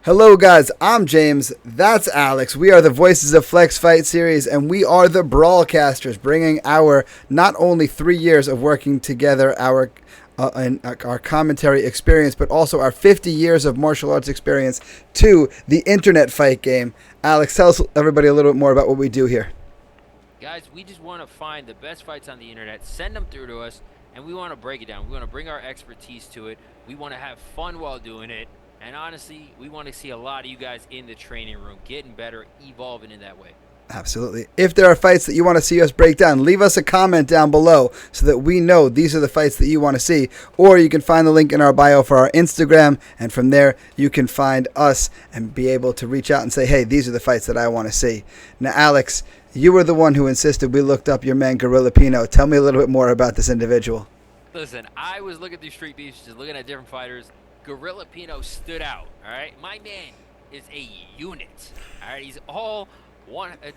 Hello guys, I'm James, that's Alex. We are the voices of Flex Fight Series, and we are the Brawlcasters, bringing our not only 3 years of working together, our commentary experience, but also our 50 years of martial arts experience to the internet fight game. Alex, tell us everybody a little bit more about what we do here. Guys, we just want to find the best fights on the internet, send them through to us, and we want to break it down. We want to bring our expertise to it. We want to have fun while doing it. And honestly, we want to see a lot of you guys in the training room getting better, evolving in that way. Absolutely. If there are fights that you want to see us break down, leave us a comment down below so that we know these are the fights that you want to see. Or you can find the link in our bio for our Instagram, and from there you can find us and be able to reach out and say, hey, these are the fights that I want to see. Now, Alex, you were the one who insisted we looked up your man GorillaPino. Tell me a little bit more about this individual. Listen, I was looking through Street Beefs, just looking at different fighters. GorillaPino stood out, all right? My man is a unit, all right? He's all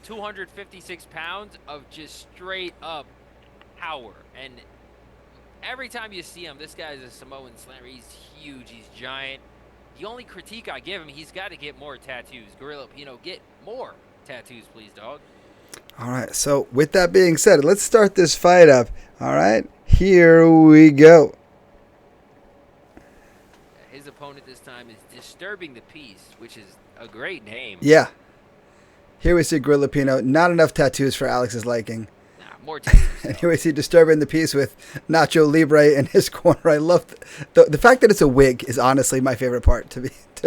256 pounds of just straight up power. And every time you see him, this guy is a Samoan slammer. He's huge, he's giant. The only critique I give him, he's got to get more tattoos. GorillaPino, get more tattoos, please, dog. All right, so with that being said, let's start this fight up. All right, here we go. His opponent this time is Disturbing the Peace, which is a great name. Yeah. Here we see GorillaPino. Not enough tattoos for Alex's liking. Nah, more tattoos. And here we see Disturbing the Peace with Nacho Libre in his corner. I love the fact that it's a wig is honestly my favorite part, to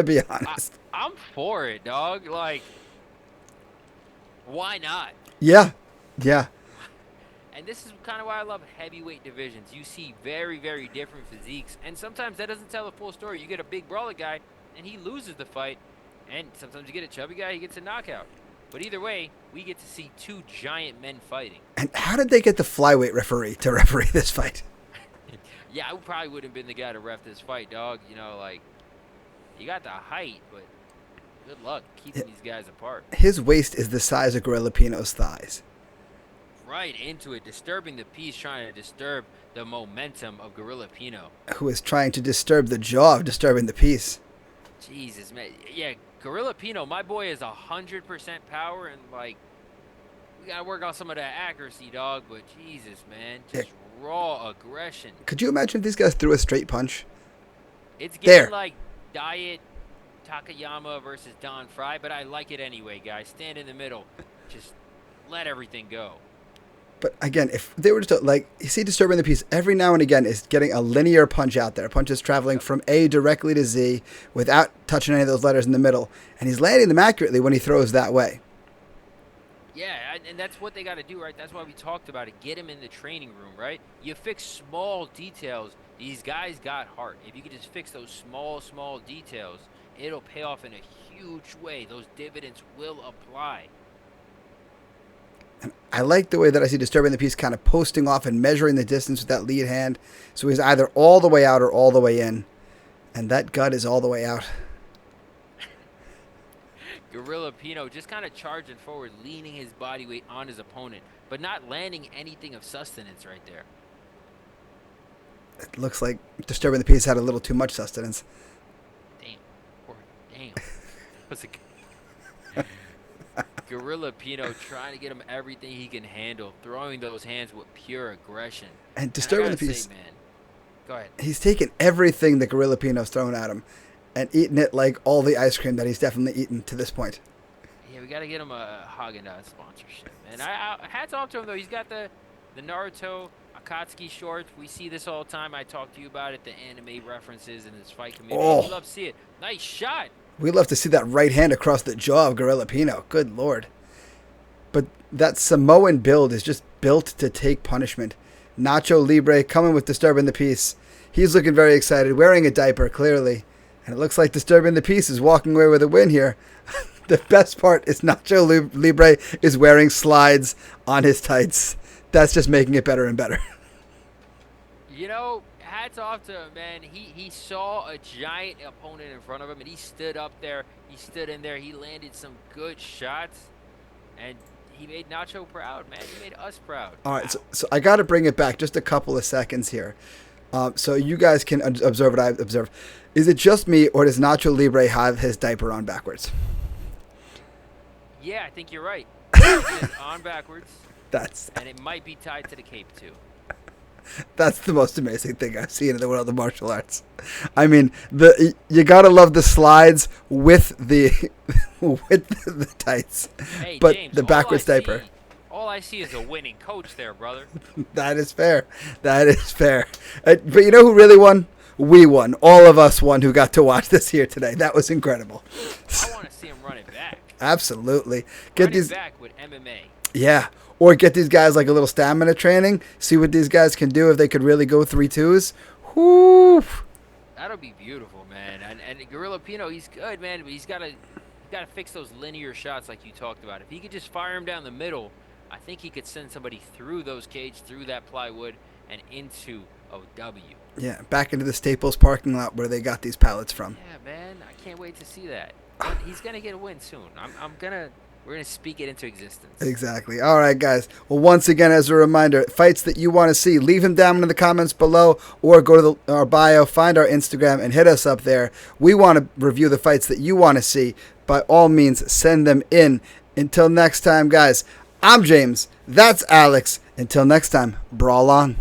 be honest. I'm for it, dog. Like, why not? Yeah. Yeah. And this is kind of why I love heavyweight divisions. You see very, very different physiques, and sometimes that doesn't tell the full story. You get a big brawler guy, and he loses the fight, and sometimes you get a chubby guy, he gets a knockout. But either way, we get to see two giant men fighting. And how did they get the flyweight referee to referee this fight? Yeah, I probably wouldn't have been the guy to ref this fight, dog. You know, like, you got the height, but good luck keeping these guys apart. His waist is the size of GorillaPino's thighs. Right into it, Disturbing the Peace, trying to disturb the momentum of GorillaPino. Who is trying to disturb the jaw of Disturbing the Peace. Jesus, man. Yeah, GorillaPino, my boy is 100% power, and, like, we got to work on some of that accuracy, dog. But Jesus, man, just raw aggression. Could you imagine if these guys threw a straight punch? It's getting like Diet Takayama versus Don Fry, but I like it anyway, guys. Stand in the middle. Just let everything go. But again, if they were just like, you see Disturbing the Peace every now and again is getting a linear punch out there. Punches traveling from A directly to Z without touching any of those letters in the middle. And he's landing them accurately when he throws that way. Yeah, and that's what they got to do, right? That's why we talked about it. Get him in the training room, right? You fix small details. These guys got heart. If you could just fix those small details, it'll pay off in a huge way. Those dividends will apply. And I like the way that I see Disturbing the Peace kind of posting off and measuring the distance with that lead hand. So he's either all the way out or all the way in. And that gut is all the way out. GorillaPino just kind of charging forward, leaning his body weight on his opponent, but not landing anything of sustenance right there. It looks like Disturbing the Peace had a little too much sustenance. Damn. That was a GorillaPino trying to get him everything he can handle, throwing those hands with pure aggression. And Disturbing the Peace, man, go ahead. He's taken everything that GorillaPino's thrown at him and eaten it like all the ice cream that he's definitely eaten to this point. Yeah, we got to get him a Haagen-Dazs sponsorship. And I hats off to him, though. He's got the Naruto Akatsuki shorts. We see this all the time. I talk to you about it, the anime references in this fight community. Oh. We love to see it. Nice shot. We love to see that right hand across the jaw of GorillaPino. Good Lord. But that Samoan build is just built to take punishment. Nacho Libre coming with Disturbing the Peace. He's looking very excited, wearing a diaper, clearly. And it looks like Disturbing the Peace is walking away with a win here. The best part is Nacho Libre is wearing slides on his tights. That's just making it better and better. You know, hats off to him, man. He saw a giant opponent in front of him, and he stood up there. He stood in there. He landed some good shots, and he made Nacho proud, man. He made us proud. All right, so I got to bring it back just a couple of seconds here. So you guys can observe what I observe. Is it just me, or does Nacho Libre have his diaper on backwards? Yeah, I think you're right. It's on backwards, and it might be tied to the cape too. That's the most amazing thing I've seen in the world of martial arts. I mean, you gotta love the slides with the the tights, Hey, but James, the backwards diaper. All I see is a winning coach there, brother. That is fair. That is fair. But you know who really won? We won. All of us won who got to watch this here today. That was incredible. I want to see him run it back. Absolutely. Run it back with MMA. Yeah. Or get these guys like a little stamina training. See what these guys can do if they could really go 3-2s. Whoo! That'll be beautiful, man. And GorillaPino, he's good, man, but he's got to fix those linear shots like you talked about. If he could just fire him down the middle, I think he could send somebody through those cage, through that plywood, and into OW. Yeah, back into the Staples parking lot where they got these pallets from. Yeah, man, I can't wait to see that. He's gonna get a win soon. We're gonna speak it into existence. Exactly. All right, guys. Well, once again, as a reminder, fights that you want to see, leave them down in the comments below, or go to our bio, find our Instagram, and hit us up there. We want to review the fights that you want to see. By all means, send them in. Until next time, guys. I'm James. That's Alex. Until next time, brawl on.